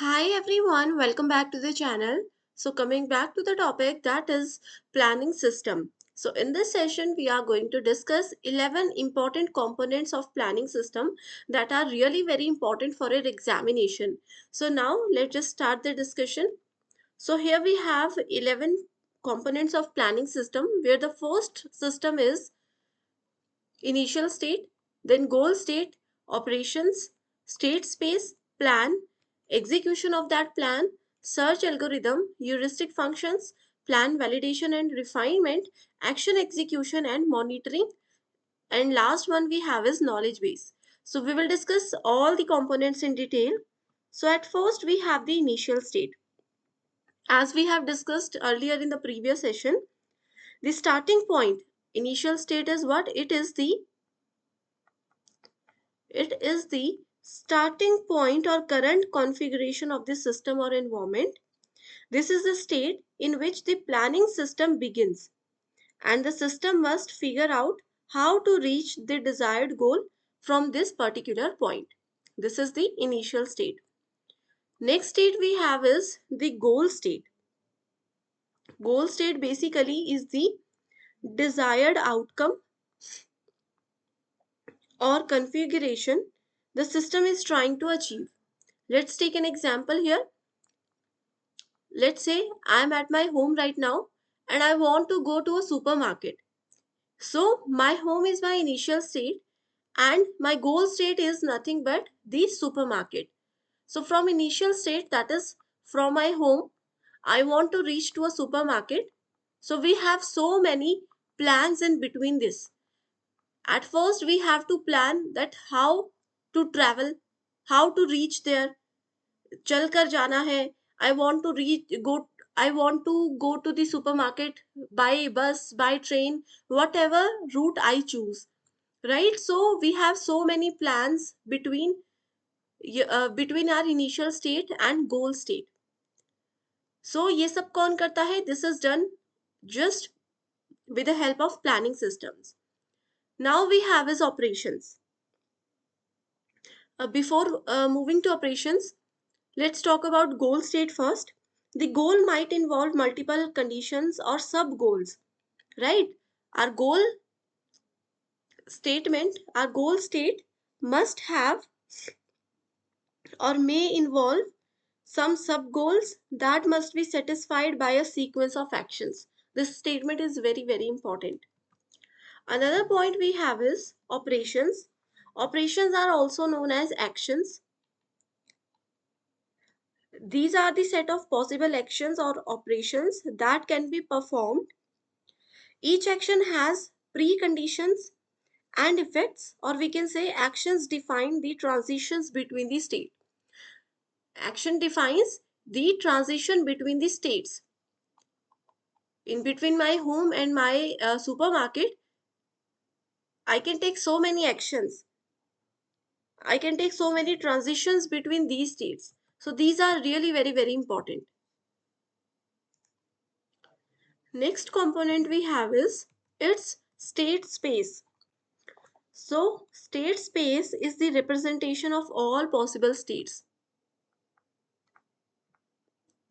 Hi everyone, welcome back to the channel. So coming back to the topic, that is planning system. So in this session we are going to discuss 11 important components of planning system that are really very important for your examination. So now let's just start the discussion. So here we have 11 components of planning system, where the first system is initial state, then goal state, operations, state space, plan, execution of that plan, search algorithm, heuristic functions, plan validation and refinement, action execution and monitoring, and last one we have is knowledge base. So we will discuss all the components in detail. So at first we have the initial state. As we have discussed earlier in the previous session, the starting point, initial state is what? It is the starting point or current configuration of the system or environment. This is the state in which the planning system begins, and the system must figure out how to reach the desired goal from this particular point. This is the initial state. Next state we have is the goal state. Goal state basically is the desired outcome or configuration the system is trying to achieve. Let's take an example here. Let's say I'm at my home right now and I want to go to a supermarket. So my home is my initial state and my goal state is nothing but the supermarket. So from initial state, that is from my home, I want to reach to a supermarket. So we have so many plans in between this. At first we have to plan that how to travel, how to reach there, चल कर जाना है. I want to reach go I want to go to the supermarket by bus, by train, whatever route I choose, right? So we have so many plans between our initial state and goal state. So ये सब कौन करता है? This is done just with the help of planning systems. Now we have is operations. Before moving to operations, let's talk about goal state first. The goal might involve multiple conditions or sub goals, right? Our our goal state must have or may involve some sub goals that must be satisfied by a sequence of actions. This statement is very, very important. Another point we have is operations. Operations are also known as actions. These are the set of possible actions or operations that can be performed. Each action has preconditions and effects, or we can say actions define the transitions between the state. Action defines the transition between the states. In between my home and my supermarket, I can take so many actions. I can take so many transitions between these states. So these are really very, very important. Next component we have is its state space. So state space is the representation of all possible states.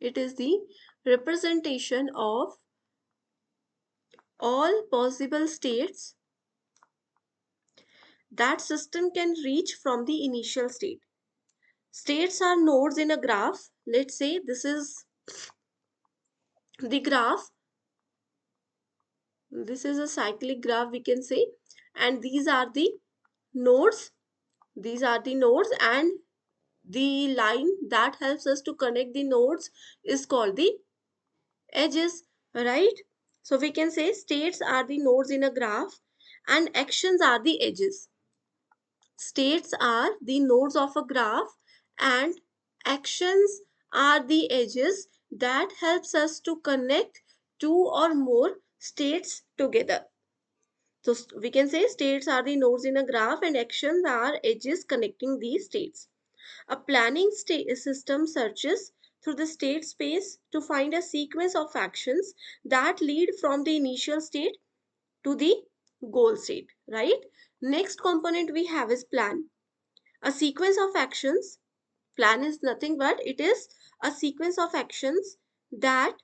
It is the representation of all possible states that system can reach from the initial state. States are nodes in a graph. Let's say this is the graph. This is a cyclic graph, we can say, and these are the nodes. These are the nodes, and the line that helps us to connect the nodes is called the edges, right? So we can say states are the nodes in a graph and actions are the edges. States are the nodes of a graph and actions are the edges that helps us to connect two or more states together. So we can say states are the nodes in a graph and actions are edges connecting these states. A planning system searches through the state space to find a sequence of actions that lead from the initial state to the goal state, right? Next component we have is plan. A sequence of actions Plan is nothing but it is a sequence of actions that,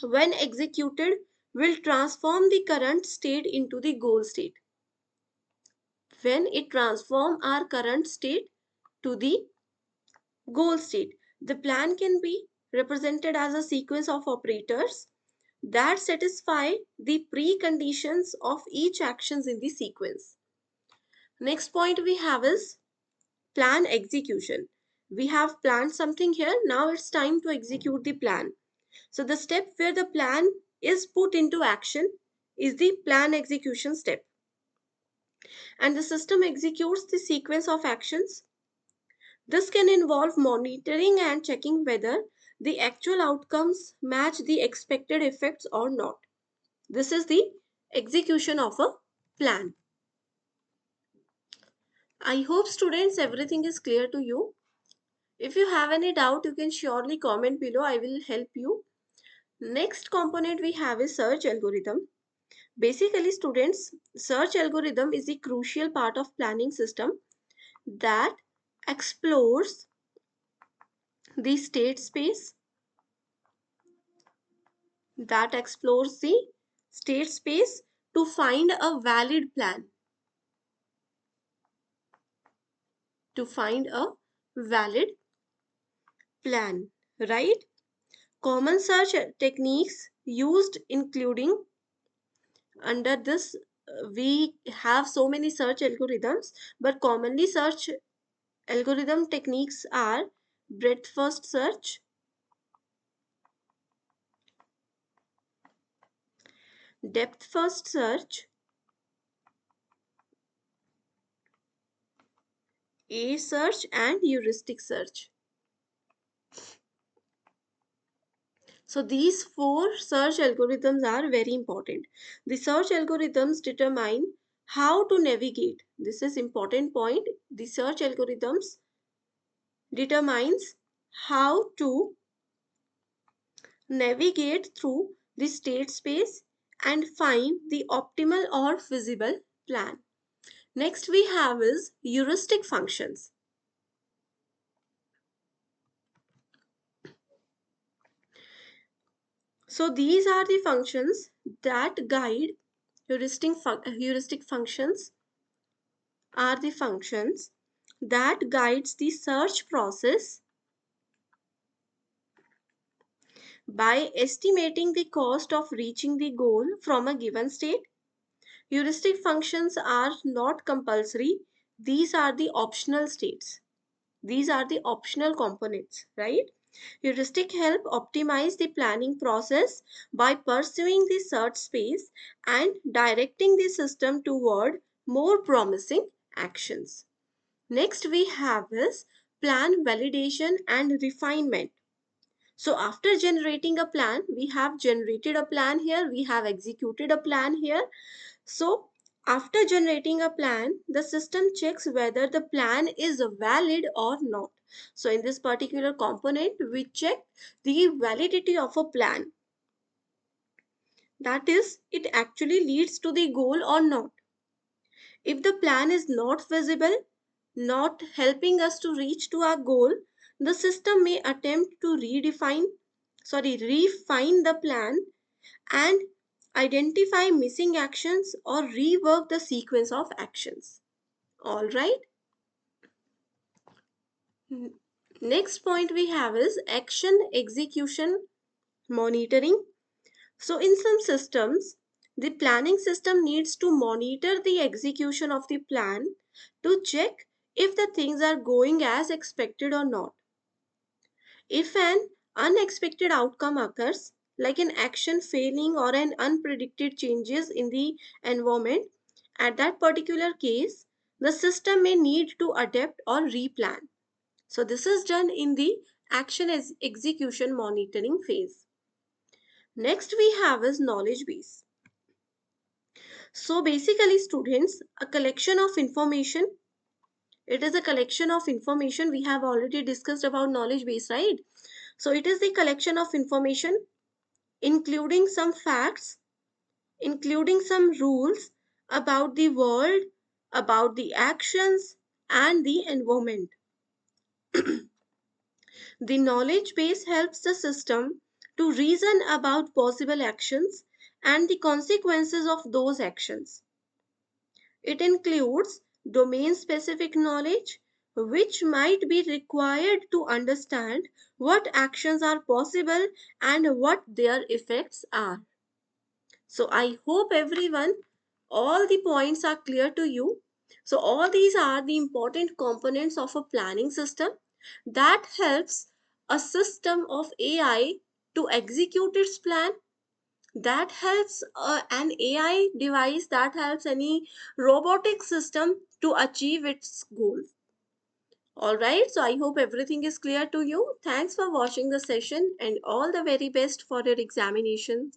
when executed, will transform the current state into the goal state. When it transforms our current state to the goal state, the plan can be represented as a sequence of operators that satisfy the preconditions of each actions in the sequence. Next point we have is plan execution. We have planned something here. Now it's time to execute the plan. So the step where the plan is put into action is the plan execution step. And the system executes the sequence of actions. This can involve monitoring and checking whether the actual outcomes match the expected effects or not. This is the execution of a plan. I hope students everything is clear to you. If you have any doubt, you can surely comment below. I will help you. Next component we have is search algorithm. Basically, students, search algorithm is a crucial part of planning system that explores the state space, to find a valid plan, to find a valid plan, right? Common search techniques used including under this, we have so many search algorithms, but commonly search algorithm techniques are breadth first search, depth first search, A search, and heuristic search. So these four search algorithms are very important. The search algorithms determine how to navigate. This is important point. The search algorithms determines how to navigate through the state space and find the optimal or feasible plan. Next we have is heuristic functions. So these are the functions that guide heuristic functions are the functions that guides the search process by estimating the cost of reaching the goal from a given state. Heuristic functions are not compulsory. These are the optional states. These are the optional components, right? Heuristic help optimize the planning process by pursuing the search space and directing the system toward more promising actions. Next we have is plan validation and refinement. So after generating a plan, we have generated a plan here, we have executed a plan here. So after generating a plan, the system checks whether the plan is valid or not. So in this particular component, we check the validity of a plan. That is, it actually leads to the goal or not. If the plan is not feasible, not helping us to reach to our goal, the system may attempt to refine the plan and identify missing actions or rework the sequence of actions. All right. Next point we have is action execution monitoring. So in some systems, the planning system needs to monitor the execution of the plan to check if the things are going as expected or not. If an unexpected outcome occurs, like an action failing or an unpredicted changes in the environment, at that particular case, the system may need to adapt or replan. So this is done in the action execution monitoring phase. Next we have is knowledge base. So basically students, a collection of information. It is a collection of information. We have already discussed about knowledge base, right? So it is the collection of information including some facts, including some rules about the world, about the actions and the environment. The knowledge base helps the system to reason about possible actions and the consequences of those actions. It includes domain specific knowledge, which might be required to understand what actions are possible and what their effects are. So, I hope everyone, all the points are clear to you. So, all these are the important components of a planning system that helps a system of AI to execute its plan, that helps an AI device, that helps any robotic system to achieve its goal. All right, so I hope everything is clear to you. Thanks for watching the session and all the very best for your examination.